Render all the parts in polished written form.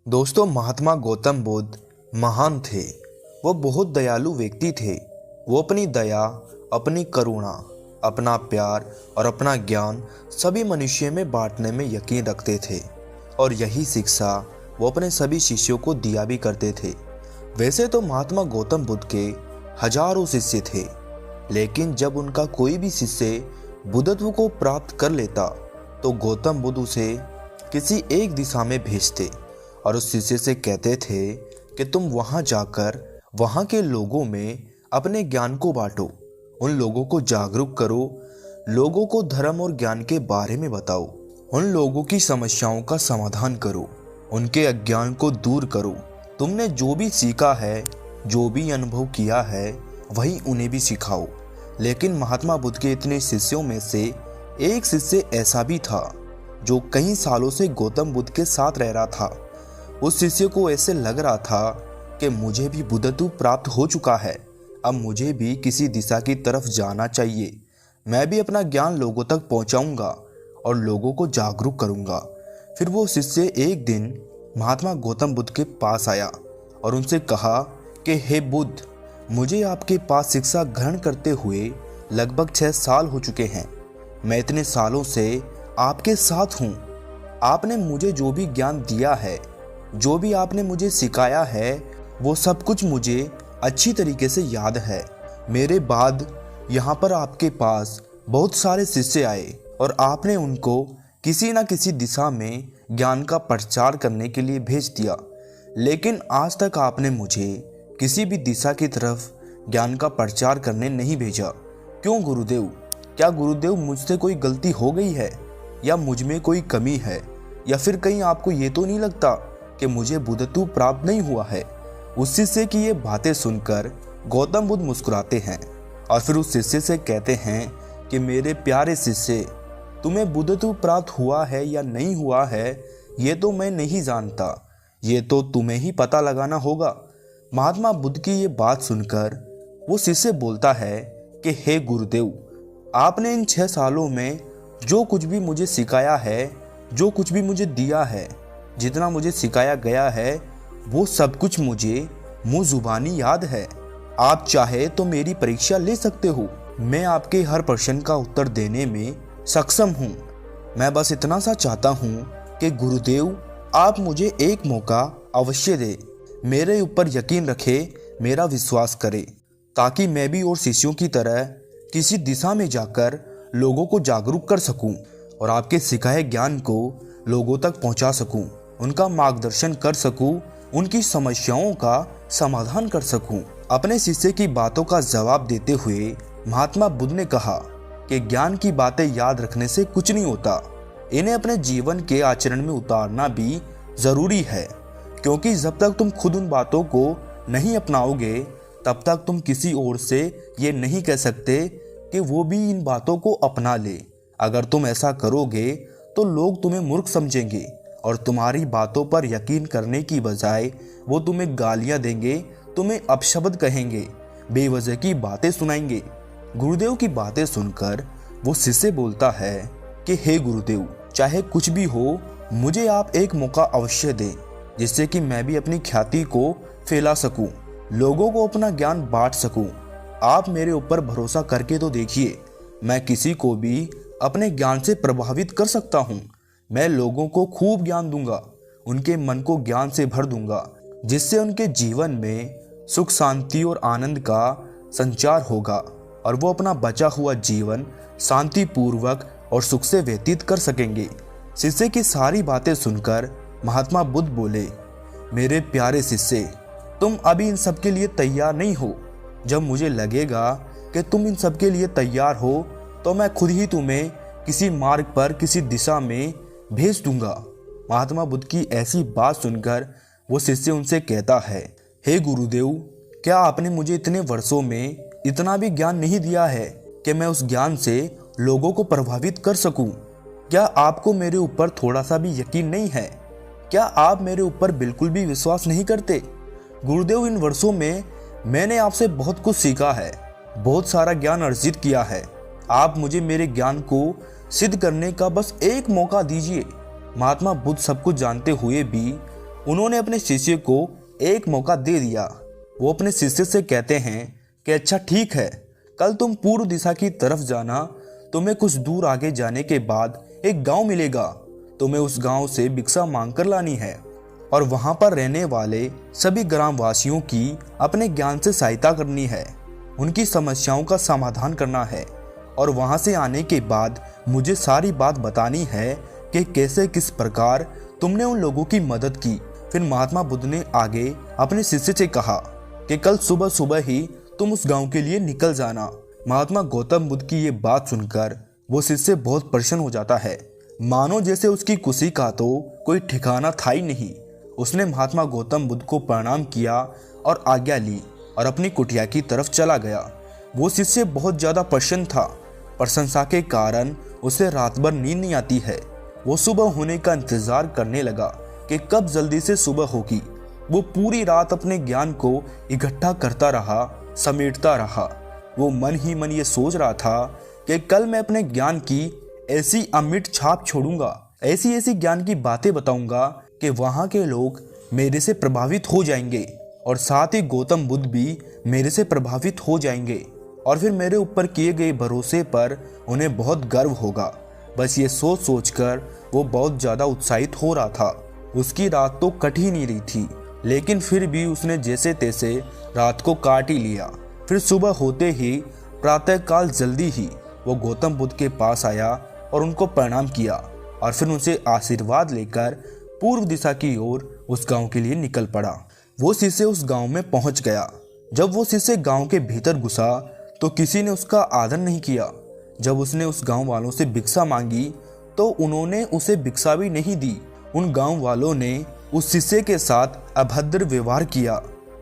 दोस्तों, महात्मा गौतम बुद्ध महान थे। वो बहुत दयालु व्यक्ति थे। वो अपनी दया, अपनी करुणा, अपना प्यार और अपना ज्ञान सभी मनुष्य में बांटने में यकीन रखते थे और यही शिक्षा वो अपने सभी शिष्यों को दिया भी करते थे। वैसे तो महात्मा गौतम बुद्ध के हजारों शिष्य थे, लेकिन जब उनका कोई भी शिष्य बुद्धत्व को प्राप्त कर लेता तो गौतम बुद्ध उसे किसी एक दिशा में भेजते और उस शिष्य से कहते थे कि तुम वहां जाकर वहां के लोगों में अपने ज्ञान को बांटो, उन लोगों को जागरूक करो, लोगों को धर्म और ज्ञान के बारे में बताओ, उन लोगों की समस्याओं का समाधान करो, उनके अज्ञान को दूर करो। तुमने जो भी सीखा है, जो भी अनुभव किया है, वही उन्हें भी सिखाओ। लेकिन महात्मा बुद्ध के इतने शिष्यों में से एक शिष्य ऐसा भी था जो कई सालों से गौतम बुद्ध के साथ रह रहा था। उस शिष्य को ऐसे लग रहा था कि मुझे भी बुद्धत्व प्राप्त हो चुका है, अब मुझे भी किसी दिशा की तरफ जाना चाहिए। मैं भी अपना ज्ञान लोगों तक पहुंचाऊंगा और लोगों को जागरूक करूंगा। फिर वो शिष्य एक दिन महात्मा गौतम बुद्ध के पास आया और उनसे कहा कि हे बुद्ध, मुझे आपके पास शिक्षा ग्रहण करते हुए लगभग 6 साल हो चुके हैं। मैं इतने सालों से आपके साथ हूँ। आपने मुझे जो भी ज्ञान दिया है, जो भी आपने मुझे सिखाया है, वो सब कुछ मुझे अच्छी तरीके से याद है। मेरे बाद यहाँ पर आपके पास बहुत सारे शिष्य आए और आपने उनको किसी न किसी दिशा में ज्ञान का प्रचार करने के लिए भेज दिया, लेकिन आज तक आपने मुझे किसी भी दिशा की तरफ ज्ञान का प्रचार करने नहीं भेजा। क्यों गुरुदेव? क्या गुरुदेव मुझसे कोई गलती हो गई है, या मुझ में कोई कमी है, या फिर कहीं आपको ये तो नहीं लगता कि मुझे बुद्धत्व प्राप्त नहीं हुआ है? उस शिष्य की ये बातें सुनकर गौतम बुद्ध मुस्कुराते हैं और फिर उस शिष्य से कहते हैं कि मेरे प्यारे शिष्य, तुम्हें बुद्धत्व प्राप्त हुआ है या नहीं हुआ है, ये तो मैं नहीं जानता, ये तो तुम्हें ही पता लगाना होगा। महात्मा बुद्ध की ये बात सुनकर वो शिष्य बोलता है कि हे गुरुदेव, आपने इन 6 सालों में जो कुछ भी मुझे सिखाया है, जो कुछ भी मुझे दिया है, जितना मुझे सिखाया गया है, वो सब कुछ मुझे मुँह जुबानी याद है। आप चाहे तो मेरी परीक्षा ले सकते हो, मैं आपके हर प्रश्न का उत्तर देने में सक्षम हूँ। मैं बस इतना सा चाहता हूँ कि गुरुदेव, आप मुझे एक मौका अवश्य दे, मेरे ऊपर यकीन रखे, मेरा विश्वास करे, ताकि मैं भी और शिष्यों की तरह किसी दिशा में जाकर लोगों को जागरूक कर सकूं और आपके सिखाए ज्ञान को लोगों तक पहुंचा सकूं, उनका मार्गदर्शन कर सकूं, उनकी समस्याओं का समाधान कर सकूं। अपने शिष्य की बातों का जवाब देते हुए महात्मा बुद्ध ने कहा कि ज्ञान की बातें याद रखने से कुछ नहीं होता, इन्हें अपने जीवन के आचरण में उतारना भी जरूरी है, क्योंकि जब तक तुम खुद उन बातों को नहीं अपनाओगे, तब तक तुम किसी और से ये नहीं कह सकते कि वो भी इन बातों को अपना ले। अगर तुम ऐसा करोगे तो लोग तुम्हें मूर्ख समझेंगे और तुम्हारी बातों पर यकीन करने की बजाय वो तुम्हें गालियां देंगे, तुम्हें अपशब्द कहेंगे, बेवजह की बातें सुनाएंगे। गुरुदेव की बातें सुनकर वो शिष्य बोलता है कि हे गुरुदेव, चाहे कुछ भी हो, मुझे आप एक मौका अवश्य दें, जिससे कि मैं भी अपनी ख्याति को फैला सकूं, लोगों को अपना ज्ञान बांट सकूं। आप मेरे ऊपर भरोसा करके तो देखिए, मैं किसी को भी अपने ज्ञान से प्रभावित कर सकता हूं। मैं लोगों को खूब ज्ञान दूंगा, उनके मन को ज्ञान से भर दूंगा, जिससे उनके जीवन में सुख, शांति और आनंद का संचार होगा और वो अपना बचा हुआ जीवन शांतिपूर्वक और सुख से व्यतीत कर सकेंगे। शिष्य की सारी बातें सुनकर महात्मा बुद्ध बोले, मेरे प्यारे शिष्य, तुम अभी इन सब के लिए तैयार नहीं हो। जब मुझे लगेगा कि तुम इन सब के लिए तैयार हो, तो मैं खुद ही तुम्हें किसी मार्ग पर, किसी दिशा में भेज दूंगा। महात्मा बुद्ध की ऐसी बात सुनकर वो शिष्य उनसे कहता है, हे गुरुदेव, क्या आपने मुझे इतने वर्षों में इतना भी ज्ञान नहीं दिया है कि मैं उस ज्ञान से लोगों को प्रभावित कर सकूं? क्या आपको मेरे ऊपर थोड़ा सा भी यकीन नहीं है? क्या आप मेरे ऊपर बिल्कुल भी विश्वास नहीं करते? गुरुदेव, इन वर्षों में मैंने आपसे बहुत कुछ सीखा है, बहुत सारा ज्ञान अर्जित किया है। आप मुझे मेरे ज्ञान को सिद्ध करने का बस एक मौका दीजिए। महात्मा बुद्ध सब कुछ जानते हुए भी उन्होंने अपने शिष्य को एक मौका दे दिया। वो अपने शिष्य से कहते हैं कि अच्छा ठीक है, कल तुम पूर्व दिशा की तरफ जाना। तुम्हें कुछ दूर आगे जाने के बाद एक गांव मिलेगा। तुम्हें उस गांव से भिक्षा मांग कर लानी है और वहां पर रहने वाले सभी ग्रामवासियों की अपने ज्ञान से सहायता करनी है, उनकी समस्याओं का समाधान करना है और वहां से आने के बाद मुझे सारी बात बतानी है कि कैसे किस प्रकार तुमने उन लोगों की मदद की। फिर महात्मा बुद्ध ने आगे अपने शिष्य से कहा कि कल सुबह सुबह ही तुम उस गांव के लिए निकल जाना। महात्मा गौतम बुद्ध की ये बात सुनकर वो शिष्य बहुत प्रसन्न हो जाता है, मानो जैसे उसकी खुशी का तो कोई ठिकाना था ही नहीं। उसने महात्मा गौतम बुद्ध को प्रणाम किया और आज्ञा ली और अपनी कुटिया की तरफ चला गया। वो शिष्य बहुत ज़्यादा प्रसन्न था। प्रशंसा के कारण उसे रात भर नींद नहीं आती है। वो सुबह होने का इंतजार करने लगा कि कब जल्दी से सुबह होगी। वो पूरी रात अपने ज्ञान को इकट्ठा करता रहा, समेटता रहा। वो मन ही मन ये सोच रहा था कि कल मैं अपने ज्ञान की ऐसी अमिट छाप छोड़ूंगा, ऐसी ऐसी ज्ञान की बातें बताऊंगा कि वहाँ के लोग मेरे से प्रभावित हो जाएंगे और साथ ही गौतम बुद्ध भी मेरे से प्रभावित हो जाएंगे और फिर मेरे ऊपर किए गए भरोसे पर उन्हें बहुत गर्व होगा। बस ये सोच सोचकर वो बहुत ज़्यादा उत्साहित हो रहा था। उसकी रात तो कट ही नहीं रही थी, लेकिन फिर भी उसने जैसे तैसे रात को काट ही लिया। फिर सुबह होते ही प्रातःकाल जल्दी ही वो गौतम बुद्ध के पास आया और उनको प्रणाम किया और फिर उनसे आशीर्वाद लेकर पूर्व दिशा की ओर उस गांव के लिए निकल पड़ा। वो शिष्य उस गांव में पहुंच गया। जब वो शिष्य गांव के भीतर घुसा तो किसी ने उसका आदर नहीं किया। जब उसने उस गांव वालों से भिक्षा मांगी तो उन्होंने उसे भिक्षा भी नहीं दी। उन गांव वालों ने उस शिष्य के साथ अभद्र व्यवहार किया।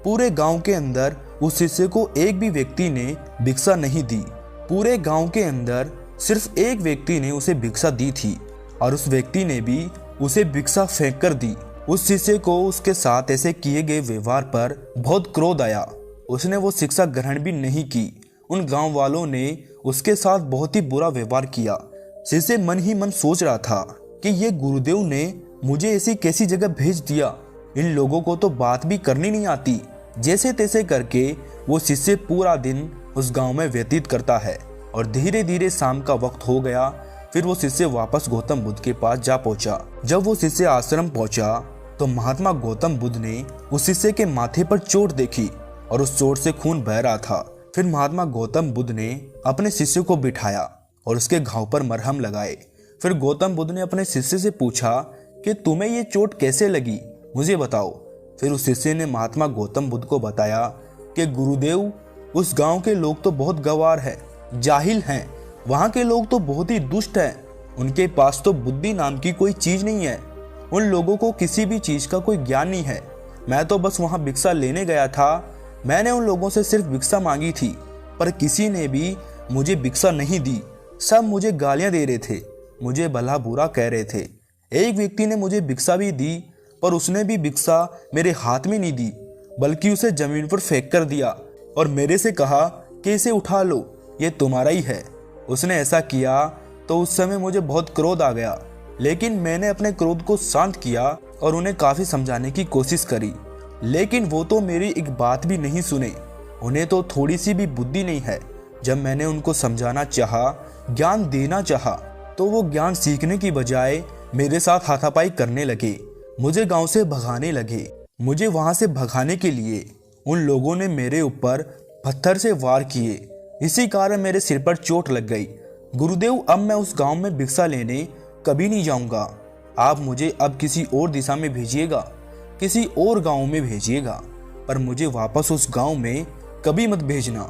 पूरे गांव के अंदर उस शिष्य को एक भी व्यक्ति ने भिक्षा नहीं दी। पूरे गांव के अंदर सिर्फ एक व्यक्ति ने उसे भिक्षा दी थी और उस व्यक्ति ने भी उसे भिक्षा फेंक कर दी। उस शिष्य को उसके साथ ऐसे किए गए व्यवहार पर बहुत क्रोध आया। उसने वो शिक्षा ग्रहण भी नहीं की। उन गांव वालों ने उसके साथ बहुत ही बुरा व्यवहार किया। शिष्य मन ही मन सोच रहा था कि ये गुरुदेव ने मुझे ऐसी कैसी जगह भेज दिया, इन लोगों को तो बात भी करनी नहीं आती। जैसे तैसे करके वो शिष्य पूरा दिन उस गांव में व्यतीत करता है और धीरे धीरे शाम का वक्त हो गया। फिर वो शिष्य वापस गौतम बुद्ध के पास जा पहुंचा। जब वो शिष्य आश्रम पहुंचा तो महात्मा गौतम बुद्ध ने उस शिष्य के माथे पर चोट देखी और उस चोट से खून बह रहा था। फिर महात्मा गौतम बुद्ध ने अपने शिष्य को बिठाया और उसके घाव पर मरहम लगाए। फिर गौतम बुद्ध ने अपने शिष्य से पूछा कि तुम्हें ये चोट कैसे लगी, मुझे बताओ। फिर उस शिष्य ने महात्मा गौतम बुद्ध को बताया कि गुरुदेव, उस गांव के लोग तो बहुत गंवार हैं, जाहिल हैं। वहाँ के लोग तो बहुत ही दुष्ट हैं। उनके पास तो बुद्धि नाम की कोई चीज़ नहीं है। उन लोगों को किसी भी चीज़ का कोई ज्ञान नहीं है। मैं तो बस वहाँ भिक्षा लेने गया था। मैंने उन लोगों से सिर्फ भिक्षा मांगी थी, पर किसी ने भी मुझे भिक्षा नहीं दी। सब मुझे गालियाँ दे रहे थे, मुझे भला बुरा कह रहे थे। एक व्यक्ति ने मुझे भिक्षा भी दी, पर उसने भी भिक्षा मेरे हाथ में नहीं दी, बल्कि उसे जमीन पर फेंक कर दिया और मेरे से कहा कि इसे उठा लो, ये तुम्हारा ही है। उसने ऐसा किया तो उस समय मुझे बहुत क्रोध आ गया, लेकिन मैंने अपने क्रोध को शांत किया और उन्हें काफ़ी समझाने की कोशिश करी, लेकिन वो तो मेरी एक बात भी नहीं सुने। उन्हें तो थोड़ी सी भी बुद्धि नहीं है। जब मैंने उनको समझाना चाहा, ज्ञान देना चाहा, तो वो ज्ञान सीखने की बजाय मेरे साथ हाथापाई करने लगे, मुझे गांव से भगाने लगे। मुझे वहां से भगाने के लिए उन लोगों ने मेरे ऊपर पत्थर से वार किए। इसी कारण मेरे सिर पर चोट लग गई। गुरुदेव, अब मैं उस गांव में भिक्षा लेने कभी नहीं जाऊंगा। आप मुझे अब किसी और दिशा में भेजिएगा, किसी और गांव में भेजिएगा, पर मुझे वापस उस गांव में कभी मत भेजना।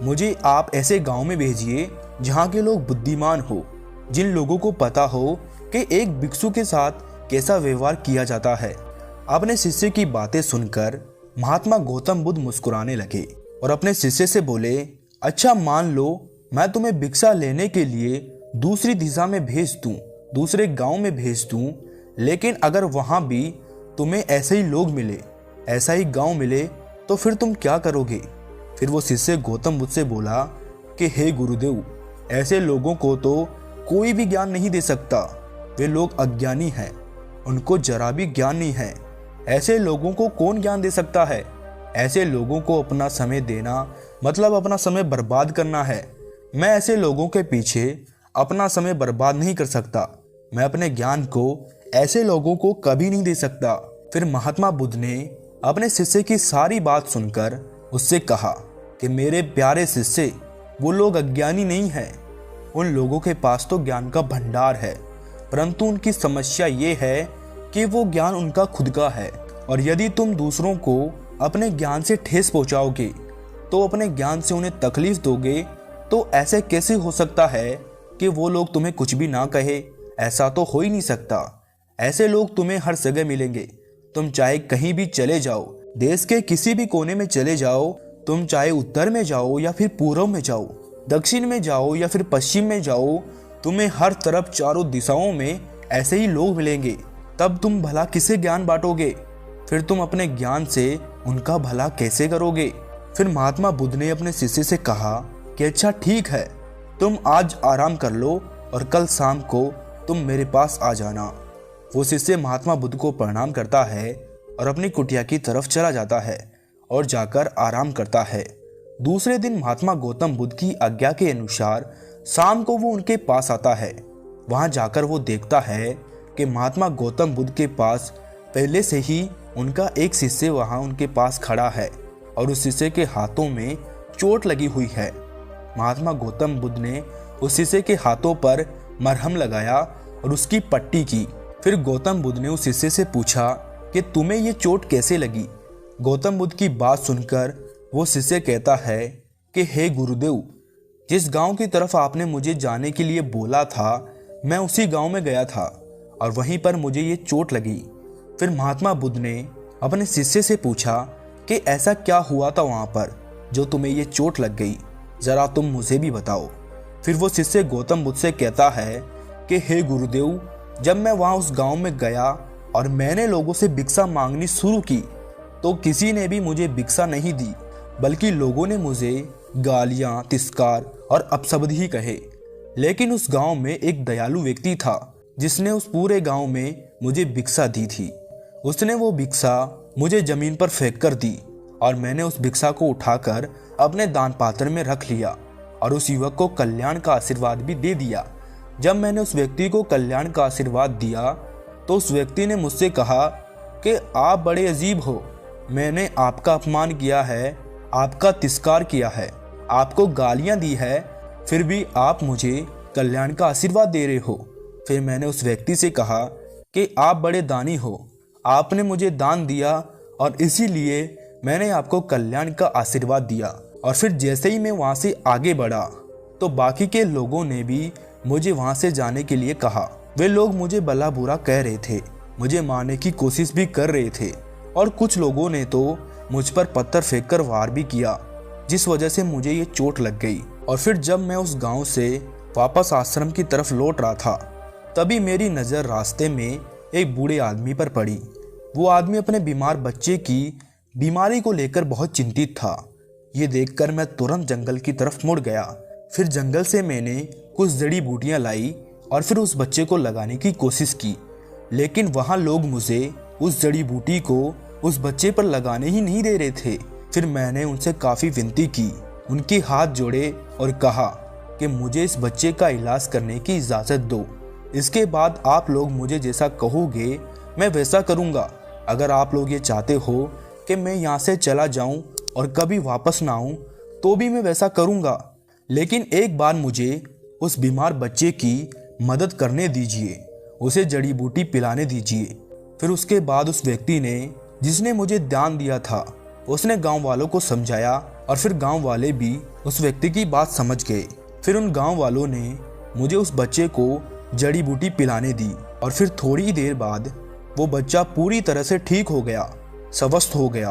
मुझे आप ऐसे गांव में भेजिए जहां के लोग बुद्धिमान हो, जिन लोगों को पता हो कि एक भिक्षु के साथ कैसा व्यवहार किया जाता है। अपने शिष्य की बातें सुनकर महात्मा गौतम बुद्ध मुस्कुराने लगे और अपने शिष्य से बोले, अच्छा मान लो मैं तुम्हें भिक्षा लेने के लिए दूसरी दिशा में भेज दूं, दूसरे गांव में भेज दूं, लेकिन अगर वहां भी तुम्हें ऐसे ही लोग मिले, ऐसा ही गांव मिले, तो फिर तुम क्या करोगे? फिर वो शिष्य गौतम बुद्ध से बोला कि हे गुरुदेव, ऐसे लोगों को तो कोई भी ज्ञान नहीं दे सकता। वे लोग अज्ञानी हैं, उनको जरा भी ज्ञान नहीं है। ऐसे लोगों को कौन ज्ञान दे सकता है? ऐसे लोगों को अपना समय देना मतलब अपना समय बर्बाद करना है। मैं ऐसे लोगों के पीछे अपना समय बर्बाद नहीं कर सकता। मैं अपने ज्ञान को ऐसे लोगों को कभी नहीं दे सकता। फिर महात्मा बुद्ध ने अपने शिष्य की सारी बात सुनकर उससे कहा कि मेरे प्यारे शिष्य, वो लोग अज्ञानी नहीं हैं। उन लोगों के पास तो ज्ञान का भंडार है, परंतु उनकी समस्या ये है कि वो ज्ञान उनका खुद का है। और यदि तुम दूसरों को अपने ज्ञान से ठेस पहुंचाओगे, तो अपने ज्ञान से उन्हें तकलीफ दोगे, तो ऐसे कैसे हो सकता है कि वो लोग तुम्हें कुछ भी ना कहे? ऐसा तो हो ही नहीं सकता। ऐसे लोग तुम्हें हर जगह मिलेंगे। तुम चाहे कहीं भी चले जाओ, देश के किसी भी कोने में चले जाओ, तुम चाहे उत्तर में जाओ या फिर पूर्व में जाओ, दक्षिण में जाओ या फिर पश्चिम में जाओ, तुम्हें हर तरफ चारों दिशाओं में ऐसे ही लोग मिलेंगे। तब तुम भला किसे ज्ञान बांटोगे? फिर तुम अपने ज्ञान से उनका भला कैसे करोगे? फिर महात्मा बुद्ध ने अपने शिष्य से कहा कि अच्छा ठीक है, तुम आज आराम कर लो और कल शाम को तुम मेरे पास आ जाना। वो शिष्य महात्मा बुद्ध को प्रणाम करता है और अपनी कुटिया की तरफ चला जाता है और जाकर आराम करता है। दूसरे दिन महात्मा गौतम बुद्ध की आज्ञा के अनुसार शाम को वो उनके पास आता है। वहां जाकर वो देखता है कि महात्मा गौतम बुद्ध के पास पहले से ही उनका एक शिष्य वहां उनके पास खड़ा है और उस शिष्य के हाथों में चोट लगी हुई है। महात्मा गौतम बुद्ध ने उस शिष्य के हाथों पर मरहम लगाया और उसकी पट्टी की। फिर गौतम बुद्ध ने उस शिष्य से पूछा कि तुम्हें ये चोट कैसे लगी? गौतम बुद्ध की बात सुनकर वो शिष्य कहता है कि हे गुरुदेव, जिस गांव की तरफ आपने मुझे जाने के लिए बोला था, मैं उसी गांव में गया था और वहीं पर मुझे ये चोट लगी। फिर महात्मा बुद्ध ने अपने शिष्य से पूछा कि ऐसा क्या हुआ था वहां पर जो तुम्हें ये चोट लग गई, जरा तुम मुझे भी बताओ। फिर वो शिष्य गौतम बुद्ध से कहता है कि हे गुरुदेव, जब मैं वहां उस गांव में गया और मैंने लोगों से भिक्षा मांगनी शुरू की, तो किसी ने भी मुझे भिक्षा नहीं दी, बल्कि लोगों ने मुझे गालियां, तिरस्कार और अपशब्द ही कहे। लेकिन उस गांव में एक दयालु व्यक्ति था जिसने उस पूरे गांव में मुझे भिक्षा दी थी। उसने वो भिक्षा मुझे जमीन पर फेंक कर दी और मैंने उस भिक्षा को उठाकर अपने दान पात्र में रख लिया और उस युवक को कल्याण का आशीर्वाद भी दे दिया। जब मैंने उस व्यक्ति को कल्याण का आशीर्वाद दिया तो उस व्यक्ति ने मुझसे कहा कि आप बड़े अजीब हो, मैंने आपका अपमान किया है, आपका तिरस्कार किया है, आपको गालियां दी है, फिर भी आप मुझे कल्याण का आशीर्वाद दे रहे हो। फिर मैंने उस व्यक्ति से कहा कि आप बड़े दानी हो, आपने मुझे दान दिया और इसीलिए मैंने आपको कल्याण का आशीर्वाद दिया। और फिर जैसे ही मैं वहाँ से आगे बढ़ा तो बाकी के लोगों ने भी मुझे वहाँ से जाने के लिए कहा। वे लोग मुझे भला बुरा कह रहे थे, मुझे मारने की कोशिश भी कर रहे थे और कुछ लोगों ने तो मुझ पर पत्थर फेंककर वार भी किया, जिस वजह से मुझे ये चोट लग गई। और फिर जब मैं उस गांव से वापस आश्रम की तरफ लौट रहा था, तभी मेरी नज़र रास्ते में एक बूढ़े आदमी पर पड़ी। वो आदमी अपने बीमार बच्चे की बीमारी को लेकर बहुत चिंतित था। ये देखकर मैं तुरंत जंगल की तरफ मुड़ गया। फिर जंगल से मैंने कुछ जड़ी बूटियाँ लाई और फिर उस बच्चे को लगाने की कोशिश की, लेकिन वहाँ लोग मुझे उस जड़ी बूटी को उस बच्चे पर लगाने ही नहीं दे रहे थे। फिर मैंने उनसे काफ़ी विनती की, उनके हाथ जोड़े और कहा कि मुझे इस बच्चे का इलाज करने की इजाज़त दो। इसके बाद आप लोग मुझे जैसा कहोगे मैं वैसा करूँगा। अगर आप लोग ये चाहते हो कि मैं यहाँ से चला जाऊँ और कभी वापस ना आऊँ, तो भी मैं वैसा करूँगा, लेकिन एक बार मुझे उस बीमार बच्चे की मदद करने दीजिए, उसे जड़ी बूटी पिलाने दीजिए। फिर उसके बाद उस व्यक्ति ने, जिसने मुझे दान दिया था, उसने गांव वालों को समझाया और फिर गांव वाले भी उस व्यक्ति की बात समझ गए। फिर उन गांव वालों ने मुझे उस बच्चे को जड़ी बूटी पिलाने दी और फिर थोड़ी देर बाद वो बच्चा पूरी तरह से ठीक हो गया, स्वस्थ हो गया।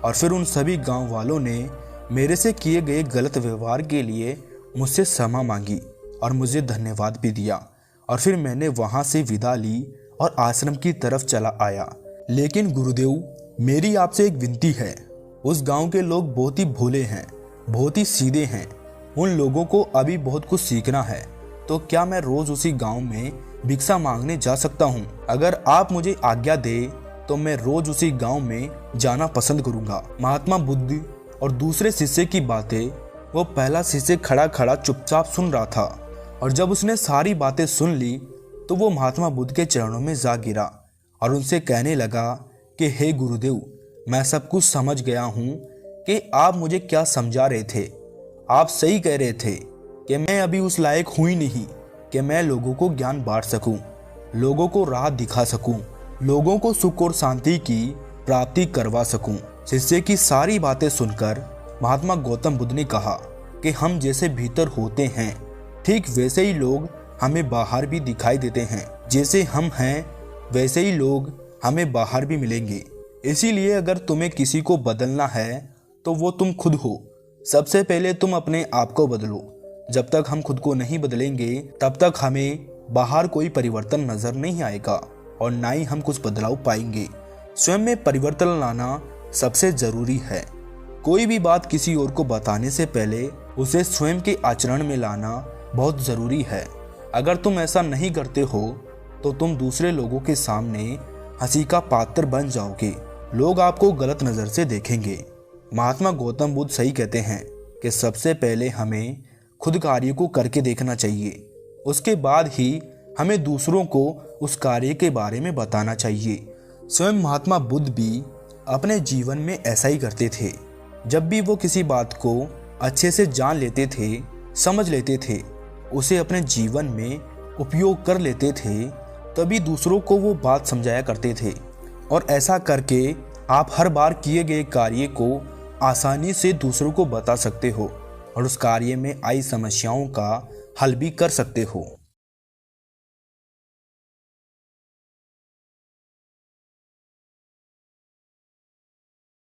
और फिर उन सभी गांव वालों ने मेरे से किए गए गलत व्यवहार के लिए मुझसे क्षमा मांगी और मुझे धन्यवाद भी दिया। और फिर मैंने वहाँ से विदा ली और आश्रम की तरफ चला आया। लेकिन गुरुदेव, मेरी आपसे एक विनती है। उस गांव के लोग बहुत ही भोले हैं, बहुत ही सीधे हैं। उन लोगों को अभी बहुत कुछ सीखना है, तो क्या मैं रोज उसी गांव में भिक्षा मांगने जा सकता हूं? अगर आप मुझे आज्ञा दे तो मैं रोज उसी गांव में जाना पसंद करूंगा। महात्मा बुद्ध और दूसरे शिष्य की बातें वो पहला शिष्य खड़ा खड़ा चुपचाप सुन रहा था, और जब उसने सारी बातें सुन ली तो वो महात्मा बुद्ध के चरणों में जा गिरा और उनसे कहने लगा कि हे गुरुदेव, मैं सब कुछ समझ गया हूँ कि आप मुझे क्या समझा रहे थे। आप सही कह रहे थे कि मैं अभी उस लायक हूँ ही नहीं कि मैं लोगों को ज्ञान बांट सकूं, लोगों को राह दिखा सकूं, लोगों को सुख और शांति की प्राप्ति करवा सकूं। शिष्य की सारी बातें सुनकर महात्मा गौतम बुद्ध ने कहा कि हम जैसे भीतर होते हैं ठीक वैसे ही लोग हमें बाहर भी दिखाई देते हैं। जैसे हम हैं वैसे ही लोग हमें बाहर भी मिलेंगे। इसीलिए अगर तुम्हें किसी को बदलना है तो वो तुम खुद हो। सबसे पहले तुम अपने आप को बदलो। जब तक हम खुद को नहीं बदलेंगे तब तक हमें बाहर कोई परिवर्तन नजर नहीं आएगा और ना ही हम कुछ बदलाव पाएंगे। स्वयं में परिवर्तन लाना सबसे जरूरी है। कोई भी बात किसी और को बताने से पहले उसे स्वयं के आचरण में लाना बहुत जरूरी है। अगर तुम ऐसा नहीं करते हो तो तुम दूसरे लोगों के सामने हंसी का पात्र बन जाओगे। लोग आपको गलत नज़र से देखेंगे। महात्मा गौतम बुद्ध सही कहते हैं कि सबसे पहले हमें खुद कार्य को करके देखना चाहिए, उसके बाद ही हमें दूसरों को उस कार्य के बारे में बताना चाहिए। स्वयं महात्मा बुद्ध भी अपने जीवन में ऐसा ही करते थे। जब भी वो किसी बात को अच्छे से जान लेते थे, समझ लेते थे, उसे अपने जीवन में उपयोग कर लेते थे, तभी दूसरों को वो बात समझाया करते थे। और ऐसा करके आप हर बार किए गए कार्य को आसानी से दूसरों को बता सकते हो और उस कार्य में आई समस्याओं का हल भी कर सकते हो।